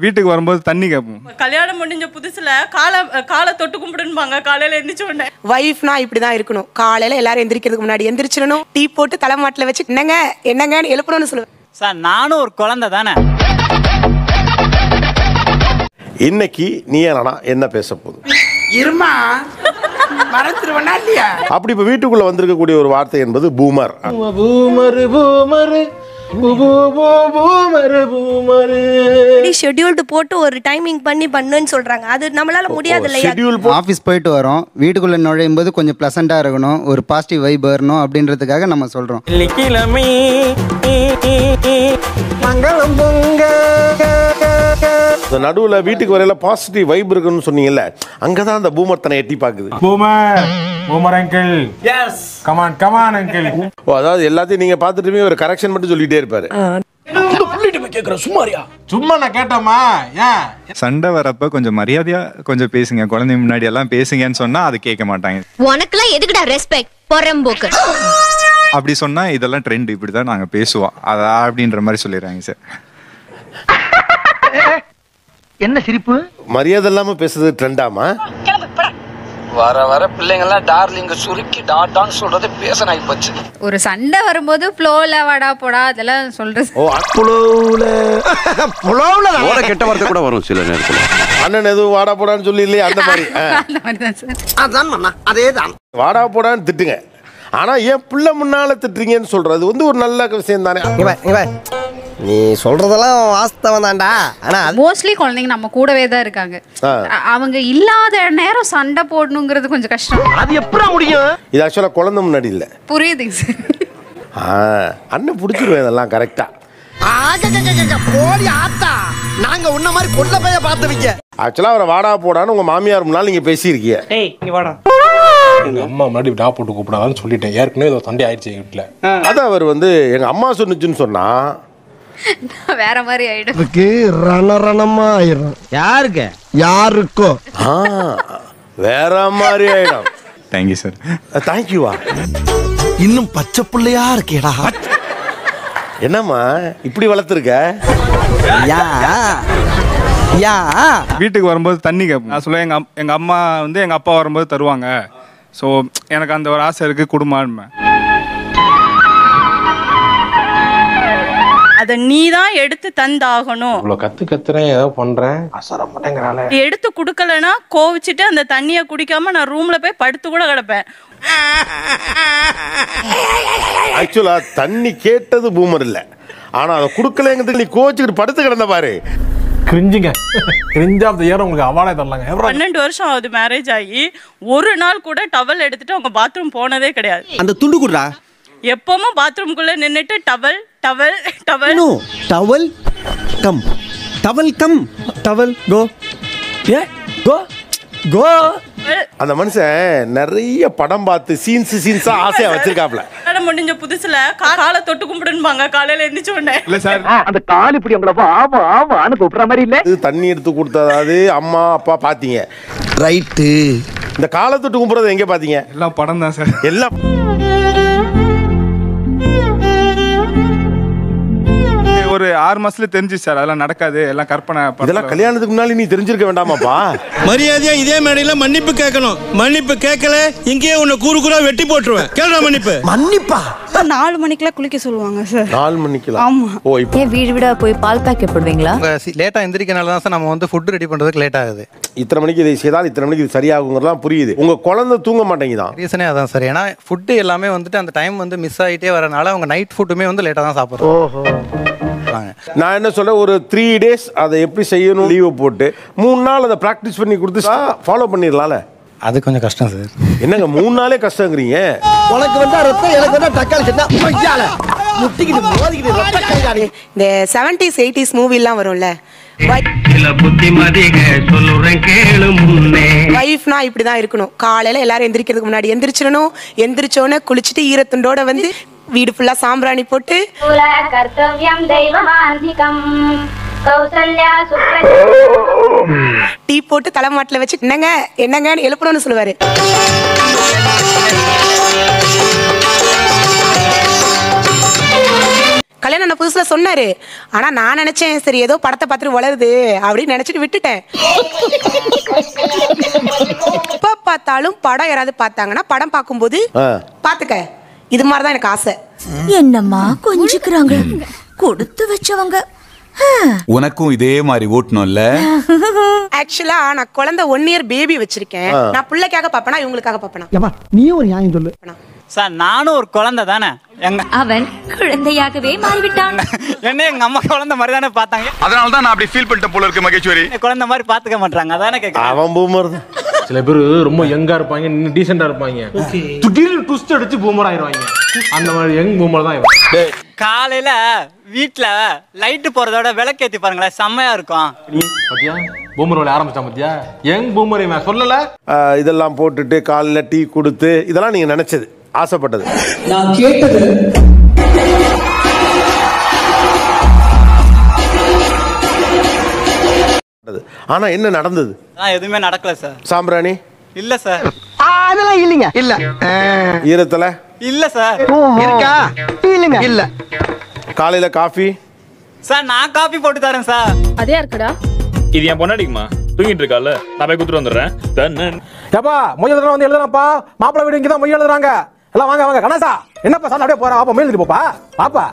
வீட்டுக்கு வரும்போது தண்ணி கேட்போம். கல்யாணம் முடிஞ்ச புதுசுல காலை தொட்டு கும்பிடுவாங்க காலையில எந்திரிச்ச உடனே. வைஃப்னா இப்படிதான் இருக்கணும். காலையில எல்லாரும் எந்திரிக்கிறதுக்கு முன்னாடி எந்திரிச்சிடணும். டீ போட்டு தலைமாட்டில வச்சு என்னங்கன்னு எழுப்பணும்னு சொல்லுவேன். சார் நானும் ஒரு குழந்தை தானே. இன்னைக்கு நீ என்ன பேச போகுது இருமா மறந்துடுவனா இல்லையா? அப்படி இப்ப வீட்டுக்குள்ள வந்திருக்கக்கூடிய ஒரு வார்த்தை என்பது பூமர். ஷெட்யூல்டு போட்டு ஒரு டைமிங் பண்ணுன்னு சொல்றாங்க. அது நம்மளால முடியாது இல்லையா? ஆஃபீஸ் போயிட்டு வரோம், வீட்டுக்குள்ள நுழையும் போது கொஞ்சம் ப்ளசண்டா இருக்கணும், ஒரு பாசிட்டிவ் வைப் வரணும் அப்படின்றதுக்காக நம்ம சொல்றோம். நடுவுல வீட்டுக்கு வரையில பாசிட்டிவ் வைப் இருக்குன்னு சொன்னீங்கல்ல, அங்கதான் அந்த பூமர் தன்னை எட்டி பாக்குது. Boomer uncle yes come on uncle. அதாவது எல்லாத்தையும் நீங்க பார்த்துட்டுமே ஒரு கரெக்ஷன் மட்டும் சொல்லிட்டே இருப்பாரு. சும்மா நான் கேட்டோமா. சண்டை வரப்ப கொஞ்சம் மரியாதையா கொஞ்சம் பேசுங்க, குழந்தை முன்னாடி எல்லாம் பேசுங்கன்னு சொன்னா அது கேட்க மாட்டாங்க. உனக்குலாம் எதுக்குடா ரெஸ்பெக்ட் பொறம்போக்கு அப்படி சொன்னா இதெல்லாம் ட்ரெண்ட், இப்படிதான் நாங்க பேசுவோம் அதா அப்படின்ற மாதிரி சொல்லிடுறாங்க சார். என்ன சிரிப்பு? மரியாதை இல்லாம பேசுறது ட்ரெண்டாமா? வர வர பிள்ளைங்கெல்லாம் டார்லிங்க சுருக்கி டாட்டான்னு சொல்றது பேச நாய் போச்சு. ஒரு சண்டை வரும்போது ஃப்ளோல வாடா போடா அதெல்லாம் சொல்றது. ஓ ஃப்ளோல ஓட கெட்ட வார்த்தை கூட வரும் சில நேரத்துல. அண்ணன் எதுவும் வாடா போடான்னு சொல்லி இல்லையே அந்த மாதிரி. அந்த மாதிரி தான் சார். அதான் மண்ணா அதேதான். வாடா போடான்னு திட்டுங்க, ஆனா ஏன் பிள்ளை முன்னால திட்டுறீங்கன்னு சொல்றது வந்து ஒரு நல்ல விஷயம் தானே. நீ சொல்றதெல்லாம் வாஸ்தவம் தான்டா. ஆனா மோஸ்ட்லி குழந்தைங்க நம்ம கூடவே தான் இருக்காங்க. அவங்க இல்லாத நேரம் சண்டை போடணுங்கிறது கொஞ்சம் கஷ்டம். அது எப்படா முடியும்? இது ஆக்சுவலா குழந்தை முன்னாடி இல்ல. புரியுதுங்க சார். அண்ணன் பிடிச்சிருவேன் இதெல்லாம் கரெக்டா. போடி ஆத்தா, நாங்க உன்ன மாதிரி கொல்ல பைய பார்த்தவங்க. ஆக்சுவலா அவரை வாடா போடான்னு உங்க மாமியார் முன்னால நீங்க பேசியிருக்கீங்க. டேய் இங்க வாடா. எங்க அம்மா முன்னாடி டா போட்டு கூப்பிடாதான்னு சொல்லிட்டேன். ஏற்கனவே ஏதோ சண்டை ஆயிடுச்சு வீட்டுல. அது அவர் வந்து எங்க அம்மா சொன்னுச்சுன்னு சொன்னா வேற மாதிரி ஆயிடும். ரணரணமா ஆயிரும். யாருக்கு? யாருக்கோ வேற மாதிரி ஆயிடும். Thank you sir. தேங்க்யூவா? இன்னும் பச்சை பிள்ளையா இருக்கேடா. என்னம்மா இப்படி வளர்த்துருக்க? வீட்டுக்கு வரும்போது தண்ணி கேட்போம். நான் சொல்லுவேன் எங்க அம்மா வந்து எங்க அப்பா வரும்போது தருவாங்க. ஸோ எனக்கு அந்த ஒரு ஆசை இருக்கு, குடும்பம். அத நீ தான் எடுத்து தந்தாகணும். இவ்வளவு கத்துறேன் ஏதோ பண்றேன் அசர மாட்டேங்கறாளே. எடுத்து குடுக்கலனா கோவிச்சிட்டு அந்த தண்ணியை குடிக்காம நான் ரூம்ல போய் படுத்து கூட கிடப்பேன். ஆக்சுவலா தண்ணி கேட்டது பூமர் இல்ல, ஆனா அதை குடுக்கலங்கிறதுக்கு நீ கோச்சிக்கிட்டு படுத்து கிடந்த பாரு. கிரிஞ்சிங்க கிரிஞ்ச் ஆஃப் தி இயர் உங்களுக்கு அவார்டே தரலாங்க. 12 வருஷம் ஆகுது மேரேஜ் ஆகி, ஒரு நாள் கூட டவல் எடுத்துட்டு அவங்க பாத்ரூம் போனதே கிடையாது. அந்த துண்டு குடுறா. எப்பவும் பாத்ரூம்குள்ள நின்னுட்டு towel towel towel. No towel come towel come towel go a go go. அந்த மனுஷன் நிறைய படம் பார்த்து சீன்ஸா ஆசையா வச்சிருக்காப்ல. கல்யாணம் முடிஞ்ச புதுசுல காலை தொட்டு கும்பிடுவாங்க காலையில எந்திரிச்ச உடனே. இல்ல சார், அந்த கால் இப்படி உங்களை ஆமா ஆமான்னு கூப்பிடுற மாதிரி இல்ல. இது தண்ணி எடுத்து கொடுத்ததாவது அம்மா அப்பா பாத்தீங்க ரைட்டு. இந்த காலை தொட்டு கும்பிடுறது எங்க பாத்தீங்க? எல்லாம் படம் தான் சார். எல்லாம் ஒரு 6 மாசத்துல தெரிஞ்சு சார். அதெல்லாம் நடக்காது, எல்லாம் கற்பனை. இதெல்லாம் கல்யாணத்துக்கு முன்னாடி நீ தெரிஞ்சிருக்க வேண்டாமாப்பா? மரியாதையா இதே மேடையில மன்னிப்பு கேட்கணும். மன்னிப்பு கேட்கல இங்கேயே உன்னை கூறு கூறா வெட்டி போட்டுருவேன். கேளுடா மன்னிப்பு. மன்னிப்பா? 4 மணிக்கெல்லாம் குளிக்க சொல்லுவாங்க சார். 4 மணிக்கெல்லாம்? ஆமா. ஓ இப்போ வீடு வீடா போய் பால் பாக்கெட் போடுவீங்களா? லேட்டா எந்திரிக்கனால தான் சார் நம்ம வந்து ஃபுட் ரெடி பண்றதுக்கு லேட் ஆகுது. இத்தனை மணிக்கு இதை செய்தால் இத்தனை மணிக்கு இது சரியாகுங்கிறதுலாம் புரியுது. உங்க குழந்தை தூங்க மாட்டேங்குதான். ரீசனே அதான் சார். ஏன்னா ஃபுட் எல்லாமே வந்துட்டு அந்த டைம் வந்து மிஸ் ஆகிட்டே வரனால அவங்க நைட் ஃபுட்டுமே வந்து லேட்டாக தான் சாப்பிட்றோம். ஓஹோ. நான் என்ன சொல்ல, ஒரு 3 days அதை எப்படி செய்யணும் லீவை போட்டு 3 நாள் அதை ப்ராக்டிஸ் பண்ணி கொடுத்து ஃபாலோ பண்ணிடலாம்ல. அது கொஞ்சம் கஷ்டம் சார். என்னங்க 3 நாளே கஷ்டங்கிறீங்க? உனக்கு வந்தா ரத்தம், எனக்கு வந்தா தக்காளி சட்னா மொய்யால முட்டிக்கிட்டு மோதிக்கிட்டு ரத்த கையாடி. இந்த 70s 80s மூவிலாம் வரும்ல, வைஃப்னா இப்படிதான் இருக்கணும். காலையில எல்லாரும் எந்திரிக்கிறதுக்கு முன்னாடி எந்திரிச்சிடணும். எந்திரிச்சோன்னு குளிச்சுட்டு ஈரத்துண்டோட வந்து வீடு ஃபுல்லா சாம்பிராணி போட்டு டீ போட்டு தலைமாட்டில வச்சு என்னங்கன்னு எழுப்பணும்னு சொல்லுவாரு. கல்யாணம் கல்யாணம் ஆன புதுசுல சொன்னாரு. ஆனா நான் நினைச்சேன் சரி ஏதோ படத்தை பார்த்துட்டு வளருது அப்படின்னு நினைச்சிட்டு விட்டுட்டேன். எப்ப பார்த்தாலும் படம் யாராவது பார்த்தாங்கன்னா படம் பார்க்கும்போது பாத்துக்க இது மாதிரிதான் எனக்கு ஆசை. என்னம்மா கொஞ்சிக்கிறாங்க கொடுத்து வச்சவங்க. உனக்கும் இதே மாதிரி ஓட்டணும்ல. ஆக்சுவலா நான் குழந்தை 1 இயர் பேபி வச்சிருக்கேன். நான் பிள்ளைக்காக பாப்பேனா இவங்களுக்காக பாப்பேனா? நீ ஒரு நியாயம் சொல்லு சார். நானும் ஒரு குழந்தை தானே. அவன் குழந்தையாகவே மாறிவிட்டான். என்ன எங்க அம்மா குழந்தை மாதிரி தானே பார்த்தாங்க. அதனால தான் நான் அப்படி ஃபீல் பண்ணிட்ட போல இருக்கு மகேஸ்வரி. குழந்தை மாதிரி பாத்துக்க மாட்டாங்க. அதானே கேட்க. அவன் பூமர் தான். சில பேர் ரொம்ப யங்கா இருப்பாங்க, டீசெண்டா இருப்பாங்க. திடீர்னு ட்விஸ்ட் அடிச்சு பூமர் ஆயிடுவாங்க. அந்த மாதிரி யங் பூமர் தான் இவன். காலையில வீட்டுல லைட் போறதோட விளக்கேத்தி பாருங்களேன், செம்மையா இருக்கும். பாத்தியா பூமர் வேலை ஆரம்பிச்சான் பாத்தியா? யங் பூமர் இவன் சொல்லல. இதெல்லாம் போட்டுட்டு காலையில டீ கொடுத்து இதெல்லாம் நீங்க நினைச்சது, ஆசைப்பட்டது. நான் கேட்டது ஆனா என்ன நடந்தது? எதுவுமே நடக்கல சார். சாம்பிராணி இல்ல சார். அதெல்லாம் இல்லைங்க. இல்ல ஈரத்தல இல்ல சார். இருக்கா? இல்லைங்க. இல்ல. காலையில காஃபி சார் நான் காபி போட்டு தரேன் சார். அதே இருக்குடா. இது என் பொண்ணாடிக்குமா தூங்கிட்டு இருக்கால, நான் போய் குடுத்துட்டு வந்துடுறேன். ஏப்பா மொய் எழுதுறா வந்து எழுதுறாப்பா. மாப்பிள்ளை வீடு இங்கதான் மொய் எழுதுறாங்க. எல்லாம் வாங்க வாங்க. கணேசா என்னப்பா சார் அப்படியே போறா? அப்பா மேல் போப்பா பாப்பா.